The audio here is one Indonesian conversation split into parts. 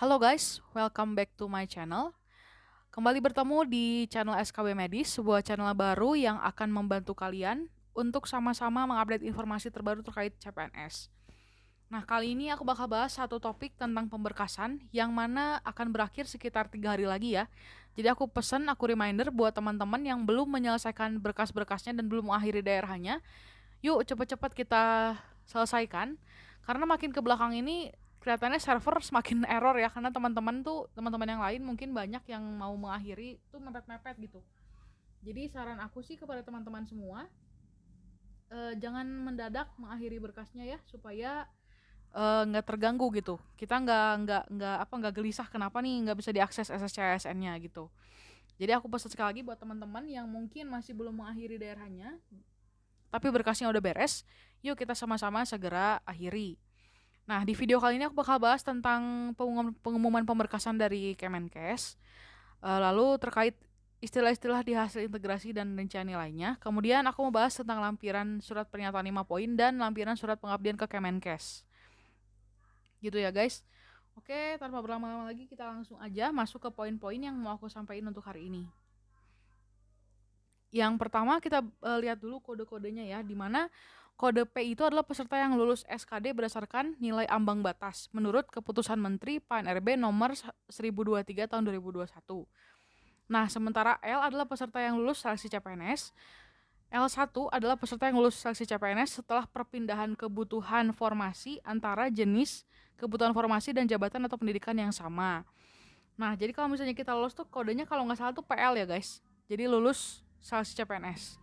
Halo guys, welcome back to my channel. Kembali bertemu di channel SKB Medis, sebuah channel baru yang akan membantu kalian untuk sama-sama mengupdate informasi terbaru terkait CPNS. Nah, kali ini aku bakal bahas satu topik tentang pemberkasan yang mana akan berakhir sekitar 3 hari lagi ya. Jadi aku reminder buat teman-teman yang belum menyelesaikan berkas-berkasnya dan belum mengakhiri daerahnya, yuk cepet-cepet kita selesaikan. Karena makin ke belakang ini kelihatannya server semakin error ya, karena teman-teman yang lain mungkin banyak yang mau mengakhiri tuh mepet-mepet gitu. Jadi saran aku sih kepada teman-teman semua, jangan mendadak mengakhiri berkasnya ya, supaya nggak terganggu gitu. Kita nggak gelisah kenapa nih nggak bisa diakses SSCSN-nya gitu. Jadi aku pesan sekali lagi buat teman-teman yang mungkin masih belum mengakhiri daerahnya, tapi berkasnya udah beres, yuk kita sama-sama segera akhiri. Nah, di video kali ini aku bakal bahas tentang pengumuman pemberkasan dari Kemenkes, lalu terkait istilah-istilah di hasil integrasi dan rincian nilainya. Kemudian aku mau bahas tentang lampiran surat pernyataan 5 poin dan lampiran surat pengabdian ke Kemenkes. Gitu ya guys. Oke, tanpa berlama-lama lagi kita langsung aja masuk ke poin-poin yang mau aku sampaikan untuk hari ini. Yang pertama kita lihat dulu kode-kodenya ya, di mana kode P itu adalah peserta yang lulus SKD berdasarkan nilai ambang batas menurut Keputusan Menteri PAN-RB nomor 1023 tahun 2021. Nah, sementara L adalah peserta yang lulus seleksi CPNS. L1 adalah peserta yang lulus seleksi CPNS setelah perpindahan kebutuhan formasi antara jenis kebutuhan formasi dan jabatan atau pendidikan yang sama. Nah, jadi kalau misalnya kita lolos tuh kodenya kalau nggak salah tuh PL ya guys. Jadi lulus seleksi CPNS.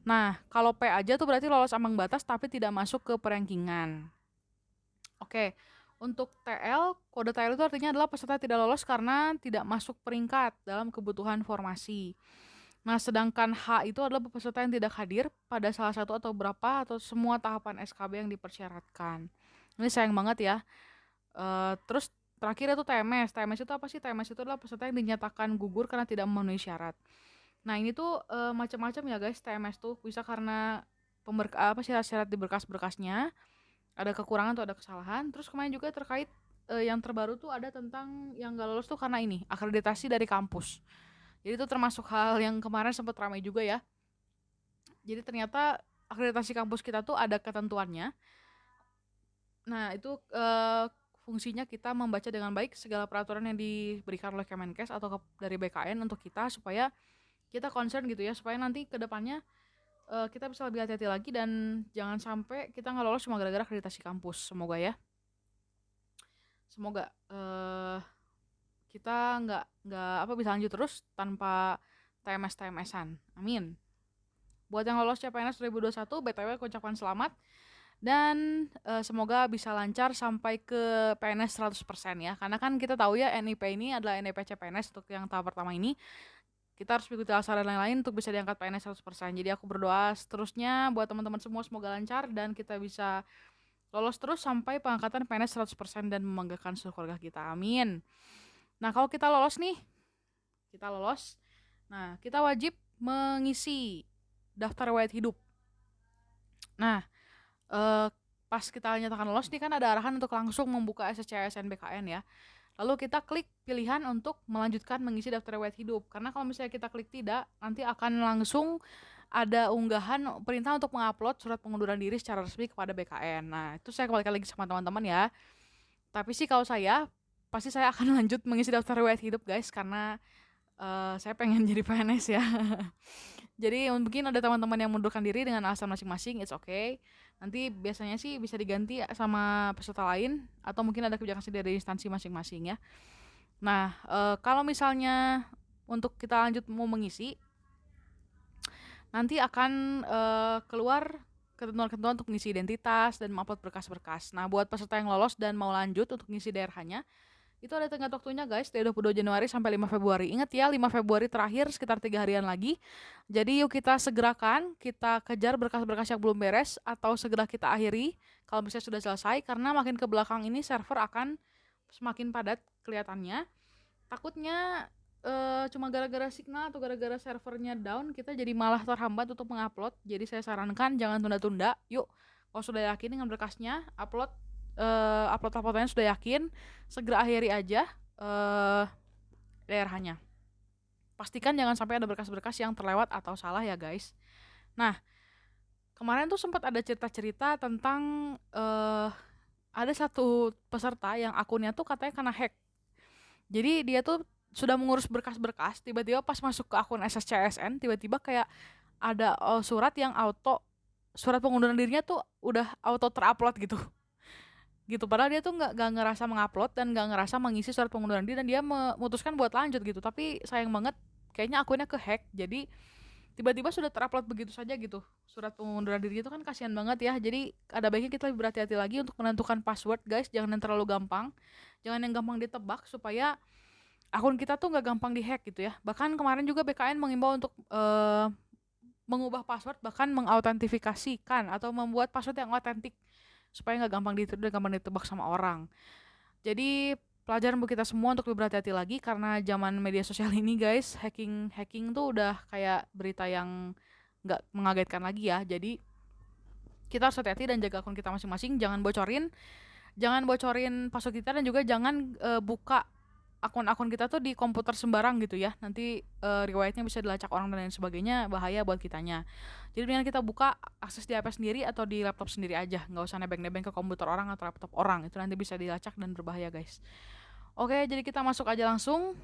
Nah, kalau P aja tuh berarti lolos ambang batas tapi tidak masuk ke perankingan. Oke, untuk TL, kode TL itu artinya adalah peserta tidak lolos karena tidak masuk peringkat dalam kebutuhan formasi. Nah, sedangkan H itu adalah peserta yang tidak hadir pada salah satu atau berapa atau semua tahapan SKB yang dipersyaratkan. Ini sayang banget ya. Terus terakhir itu TMS. TMS itu apa sih? TMS itu adalah peserta yang dinyatakan gugur karena tidak memenuhi syarat. Nah, ini tuh macam-macam ya guys, TMS tuh bisa karena syarat di berkas-berkasnya ada kekurangan atau ada kesalahan. Terus kemarin juga terkait yang terbaru tuh ada tentang yang gak lolos tuh karena ini akreditasi dari kampus. Jadi itu termasuk hal yang kemarin sempat ramai juga ya. Jadi ternyata akreditasi kampus kita tuh ada ketentuannya. Nah, itu fungsinya kita membaca dengan baik segala peraturan yang diberikan oleh Kemenkes atau dari BKN untuk kita supaya kita concern gitu ya, supaya nanti ke depannya kita bisa lebih hati-hati lagi dan jangan sampai kita nggak lolos cuma gara-gara akreditasi kampus. Semoga ya. Semoga kita nggak bisa lanjut terus tanpa TMS-TMS-an. Amin. Buat yang lolos CPNS 2021, BTW aku ucapkan selamat. Dan semoga bisa lancar sampai ke PNS 100% ya. Karena kan kita tahu ya NIP ini adalah NIP CPNS untuk yang tahap pertama ini. Kita harus mengikuti saran lain-lain untuk bisa diangkat PNS 100%. Jadi aku berdoa seterusnya buat teman-teman semua semoga lancar dan kita bisa lolos terus sampai pengangkatan PNS 100% dan membanggakan seluruh keluarga kita. Amin. Nah, kalau kita lolos nih, kita lolos. Nah, kita wajib mengisi daftar riwayat hidup. Nah, pas kita nyatakan lolos nih kan ada arahan untuk langsung membuka SSCSN BKN ya. Lalu kita klik pilihan untuk melanjutkan mengisi daftar riwayat hidup. Karena kalau misalnya kita klik tidak, nanti akan langsung ada unggahan perintah untuk mengupload surat pengunduran diri secara resmi kepada BKN. Nah, itu saya kembalikan lagi sama teman-teman ya. Tapi sih kalau saya, pasti saya akan lanjut mengisi daftar riwayat hidup guys, karena saya pengen jadi PNS ya. Jadi mungkin ada teman-teman yang mundurkan diri dengan alasan masing-masing, it's okay. Nanti biasanya sih bisa diganti sama peserta lain atau mungkin ada kebijakan sendiri dari instansi masing-masing ya. Nah, kalau misalnya untuk kita lanjut mau mengisi, nanti akan keluar ketentuan-ketentuan untuk mengisi identitas dan mengupload berkas-berkas. Nah, buat peserta yang lolos dan mau lanjut untuk mengisi daerahnya, itu ada tenggat waktunya guys, dari 22 Januari sampai 5 Februari. Ingat ya, 5 Februari terakhir sekitar 3 harian lagi. Jadi yuk kita segerakan, kita kejar berkas-berkas yang belum beres atau segera kita akhiri kalau misalnya sudah selesai, karena makin ke belakang ini server akan semakin padat kelihatannya. Takutnya cuma gara-gara signal atau gara-gara servernya down, kita jadi malah terhambat untuk mengupload. Jadi saya sarankan jangan tunda-tunda. Yuk, kalau sudah yakin dengan berkasnya, upload upload-uploadannya sudah yakin, segera akhiri aja daerahnya. Pastikan jangan sampai ada berkas-berkas yang terlewat atau salah ya guys. Nah, kemarin tuh sempat ada cerita-cerita tentang ada satu peserta yang akunnya tuh katanya kena hack. Jadi dia tuh sudah mengurus berkas-berkas, tiba-tiba pas masuk ke akun SSCSN, tiba-tiba kayak ada surat pengunduran dirinya tuh udah auto terupload gitu. Gitu, padahal dia tuh nggak ngerasa mengupload dan nggak ngerasa mengisi surat pengunduran diri dan dia memutuskan buat lanjut gitu, tapi sayang banget kayaknya akunnya ke hack, jadi tiba-tiba sudah terupload begitu saja gitu surat pengunduran diri. Itu kan kasihan banget ya, jadi ada baiknya kita lebih berhati-hati lagi untuk menentukan password guys, jangan yang terlalu gampang, jangan yang gampang ditebak, supaya akun kita tuh nggak gampang dihack gitu ya. Bahkan kemarin juga BKN mengimbau untuk mengubah password, bahkan mengautentifikasikan atau membuat password yang otentik supaya nggak gampang ditiru dan gampang ditebak sama orang. Jadi pelajaran buat kita semua untuk lebih berhati-hati lagi, karena zaman media sosial ini guys, hacking tuh udah kayak berita yang nggak mengagetkan lagi ya. Jadi kita harus hati-hati dan jaga akun kita masing-masing, jangan bocorin password kita, dan juga jangan buka akun-akun kita tuh di komputer sembarang gitu ya. Nanti riwayatnya bisa dilacak orang dan lain sebagainya, bahaya buat kitanya. Jadi dengan kita buka akses di HP sendiri atau di laptop sendiri aja, nggak usah nebeng-nebeng ke komputer orang atau laptop orang, itu nanti bisa dilacak dan berbahaya guys. Oke, jadi kita masuk aja langsung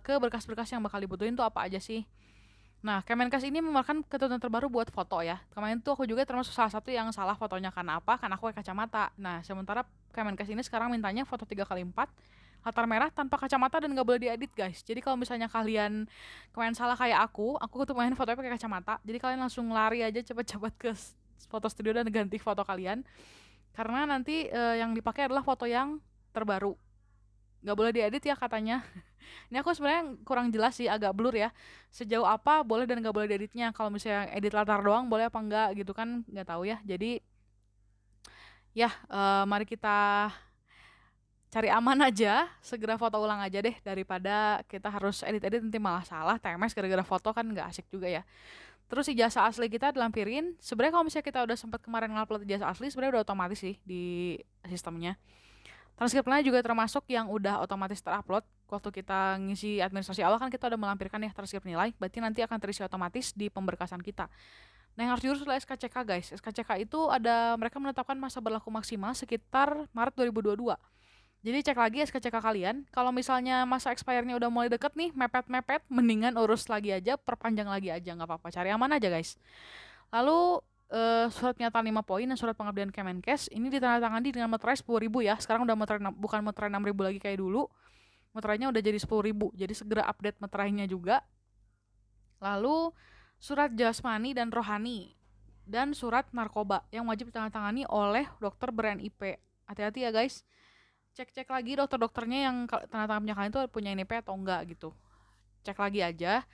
ke berkas-berkas yang bakal dibutuhin tuh apa aja sih. Nah, Kemenkes ini mengeluarkan ketentuan terbaru buat foto ya. Kemarin tuh aku juga termasuk salah satu yang salah fotonya, karena apa? Karena aku pakai kacamata. Nah, sementara Kemenkes ini sekarang mintanya foto 3x4 latar merah tanpa kacamata dan nggak boleh diedit guys. Jadi kalau misalnya kalian kemarin salah kayak aku tuh main fotonya pakai kacamata. Jadi kalian langsung lari aja cepet-cepet ke foto studio dan ganti foto kalian. Karena nanti yang dipakai adalah foto yang terbaru. Nggak boleh diedit ya katanya. Ini aku sebenarnya kurang jelas sih, agak blur ya. Sejauh apa boleh dan nggak boleh dieditnya. Kalau misalnya edit latar doang boleh apa enggak gitu kan, nggak tahu ya. Jadi ya mari kita cari aman aja, segera foto ulang aja deh, daripada kita harus edit-edit nanti malah salah TMS gara-gara foto, kan nggak asik juga ya. Terus ijazah asli kita dilampirin. Sebenarnya kalau misalnya kita udah sempat kemarin ngupload ijazah asli, sebenarnya udah otomatis sih di sistemnya. Transkripnya juga termasuk yang udah otomatis terupload. Waktu kita ngisi administrasi awal kan kita udah melampirkan ya transkrip nilai, berarti nanti akan terisi otomatis di pemberkasan kita. Nah, yang harus diurus adalah SKCK guys. SKCK itu mereka menetapkan masa berlaku maksimal sekitar Maret 2022. Jadi cek lagi SKCK kalian. Kalau misalnya masa expire-nya udah mulai deket nih, mepet-mepet, mendingan urus lagi aja, perpanjang lagi aja, nggak apa-apa. Cari aman aja guys. Lalu surat pernyataan 5 poin dan surat pengabdian Kemenkes ini ditandatangani dengan meterai 10.000 ya. Sekarang udah bukan meterai 6.000 lagi kayak dulu. Meterainya udah jadi 10.000. Jadi segera update meterainya juga. Lalu surat jasmani dan rohani dan surat narkoba yang wajib ditandatangani oleh dokter ber-NIP. Hati-hati ya guys. Cek-cek lagi dokter-dokternya yang tanda tangan punya kalian tuh punya NIP atau enggak gitu. Cek lagi aja.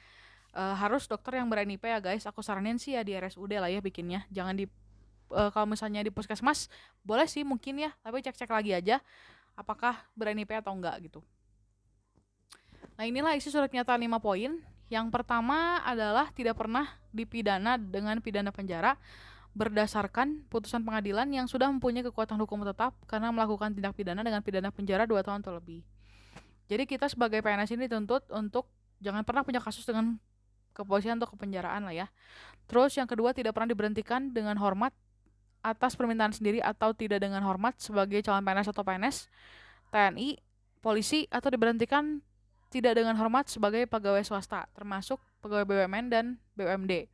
Harus dokter yang ber-NIP ya guys. Aku saranin sih ya di RSUD lah ya bikinnya. Jangan di kalau misalnya di puskesmas boleh sih mungkin ya, tapi cek-cek lagi aja apakah ber-NIP atau enggak gitu. Nah, inilah isi surat pernyataan 5 poin. Yang pertama adalah tidak pernah dipidana dengan pidana penjara berdasarkan putusan pengadilan yang sudah mempunyai kekuatan hukum tetap karena melakukan tindak pidana dengan pidana penjara 2 tahun atau lebih. Jadi kita sebagai PNS ini dituntut untuk jangan pernah punya kasus dengan kepolisian atau kepenjaraan lah ya. Terus yang kedua, tidak pernah diberhentikan dengan hormat atas permintaan sendiri atau tidak dengan hormat sebagai calon PNS atau PNS, TNI, polisi, atau diberhentikan tidak dengan hormat sebagai pegawai swasta, termasuk pegawai BUMN dan BUMD.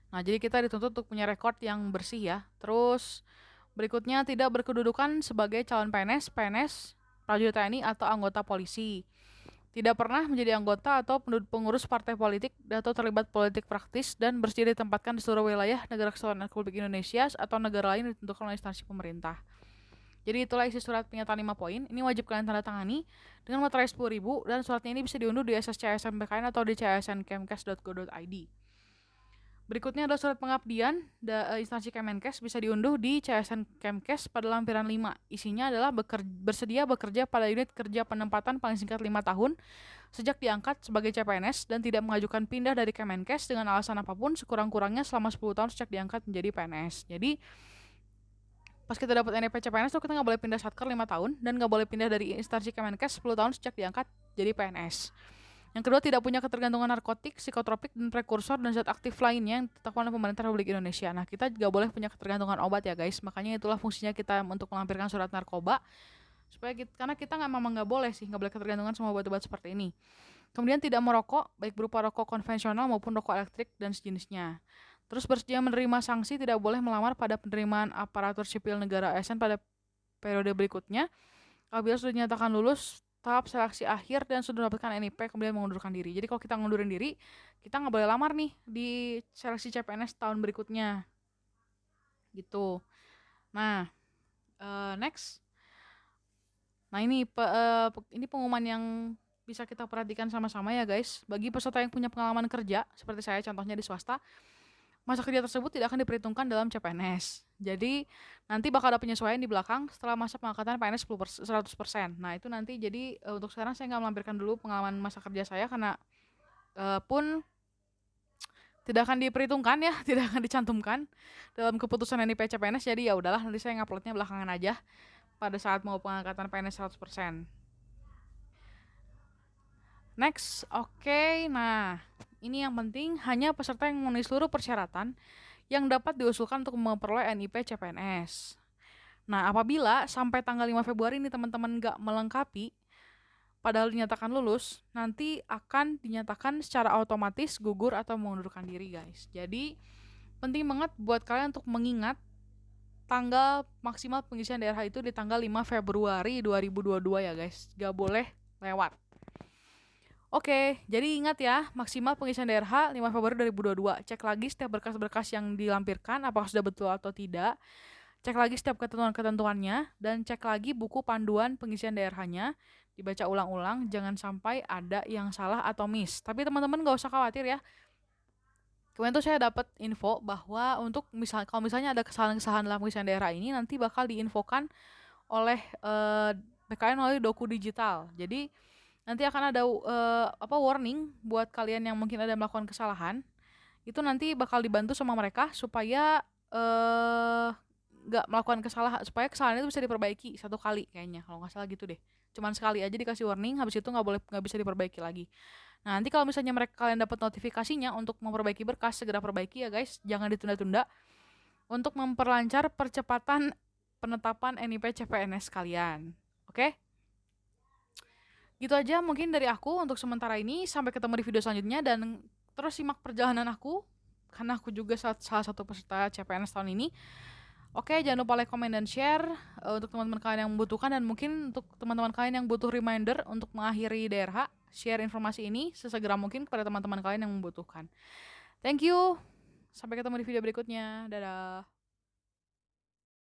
Nah, jadi kita dituntut untuk punya rekor yang bersih ya. Terus berikutnya, tidak berkedudukan sebagai calon PNS, prajurit TNI, atau anggota polisi. Tidak pernah menjadi anggota atau pengurus partai politik atau terlibat politik praktis dan bersedia ditempatkan di seluruh wilayah negara kesatuan Republik Indonesia atau negara lain ditentukan oleh instansi pemerintah. Jadi itulah isi surat pernyataan 5 poin. Ini wajib kalian tanda tangani dengan materai 10.000 dan suratnya ini bisa diunduh di SSCSN BKN atau di csnkemkes.go.id. Berikutnya adalah surat pengabdian instansi Kemenkes, bisa diunduh di CSN Kemkes pada lampiran 5. Isinya adalah bersedia bekerja pada unit kerja penempatan paling singkat 5 tahun sejak diangkat sebagai CPNS dan tidak mengajukan pindah dari Kemenkes dengan alasan apapun sekurang-kurangnya selama 10 tahun sejak diangkat menjadi PNS. Jadi pas kita dapat NIP CPNS tuh kita nggak boleh pindah satker 5 tahun dan nggak boleh pindah dari instansi Kemenkes 10 tahun sejak diangkat jadi PNS. Yang kedua, tidak punya ketergantungan narkotik, psikotropik, dan prekursor dan zat aktif lainnya yang ditetapkan oleh pemerintah Republik Indonesia. Nah, kita juga boleh punya ketergantungan obat ya guys, makanya itulah fungsinya kita untuk melampirkan surat narkoba, supaya karena kita memang nggak boleh sih, nggak boleh ketergantungan sama obat-obat seperti ini. Kemudian tidak merokok, baik berupa rokok konvensional maupun rokok elektrik dan sejenisnya. Terus bersedia menerima sanksi, tidak boleh melamar pada penerimaan aparatur sipil negara ASN pada periode berikutnya. Apabila sudah dinyatakan lulus tahap seleksi akhir dan sudah mendapatkan NIP, kemudian mengundurkan diri. Jadi kalau kita ngundurin diri, kita nggak boleh lamar nih di seleksi CPNS tahun berikutnya. Gitu. Nah, next. Nah ini pengumuman yang bisa kita perhatikan sama-sama ya guys. Bagi peserta yang punya pengalaman kerja, seperti saya contohnya di swasta, masa kerja tersebut tidak akan diperhitungkan dalam CPNS. Jadi nanti bakal ada penyesuaian di belakang setelah masa pengangkatan PNS 100%. Nah itu nanti jadi untuk sekarang saya nggak melampirkan dulu pengalaman masa kerja saya karena pun tidak akan diperhitungkan ya, tidak akan dicantumkan dalam keputusan NIP CPNS. Jadi ya udahlah, nanti saya nguploadnya belakangan aja pada saat mau pengangkatan PNS 100%. Next, oke. Nah, ini yang penting, hanya peserta yang memenuhi seluruh persyaratan yang dapat diusulkan untuk memperoleh NIP CPNS. Nah, apabila sampai tanggal 5 Februari ini teman-teman nggak melengkapi, padahal dinyatakan lulus, nanti akan dinyatakan secara otomatis gugur atau mengundurkan diri, guys. Jadi, penting banget buat kalian untuk mengingat tanggal maksimal pengisian DRH itu di tanggal 5 Februari 2022 ya, guys. Nggak boleh lewat. Oke, jadi ingat ya, maksimal pengisian DRH 5 Februari 2022. Cek lagi setiap berkas-berkas yang dilampirkan, apakah sudah betul atau tidak. Cek lagi setiap ketentuan-ketentuannya, dan cek lagi buku panduan pengisian DRH-nya. Dibaca ulang-ulang, jangan sampai ada yang salah atau miss. Tapi teman-teman gak usah khawatir ya. Kemarin tuh saya dapat info bahwa untuk kalau misalnya ada kesalahan-kesalahan dalam pengisian DRH ini, nanti bakal diinfokan oleh BKN melalui doku digital. Jadi nanti akan ada warning buat kalian yang mungkin ada melakukan kesalahan. Itu nanti bakal dibantu sama mereka supaya nggak melakukan kesalahan, supaya kesalahan itu bisa diperbaiki satu kali kayaknya, kalau nggak salah gitu deh. Cuman sekali aja dikasih warning, habis itu nggak bisa diperbaiki lagi. Nah, nanti kalau misalnya kalian dapat notifikasinya untuk memperbaiki berkas, segera perbaiki ya guys, jangan ditunda-tunda untuk memperlancar percepatan penetapan NIP CPNS kalian. Oke? Gitu aja mungkin dari aku untuk sementara ini. Sampai ketemu di video selanjutnya dan terus simak perjalanan aku karena aku juga salah satu peserta CPNS tahun ini. Oke, jangan lupa like, comment, dan share untuk teman-teman kalian yang membutuhkan, dan mungkin untuk teman-teman kalian yang butuh reminder untuk mengakhiri DRH, share informasi ini sesegera mungkin kepada teman-teman kalian yang membutuhkan. Thank you. Sampai ketemu di video berikutnya. Dadah.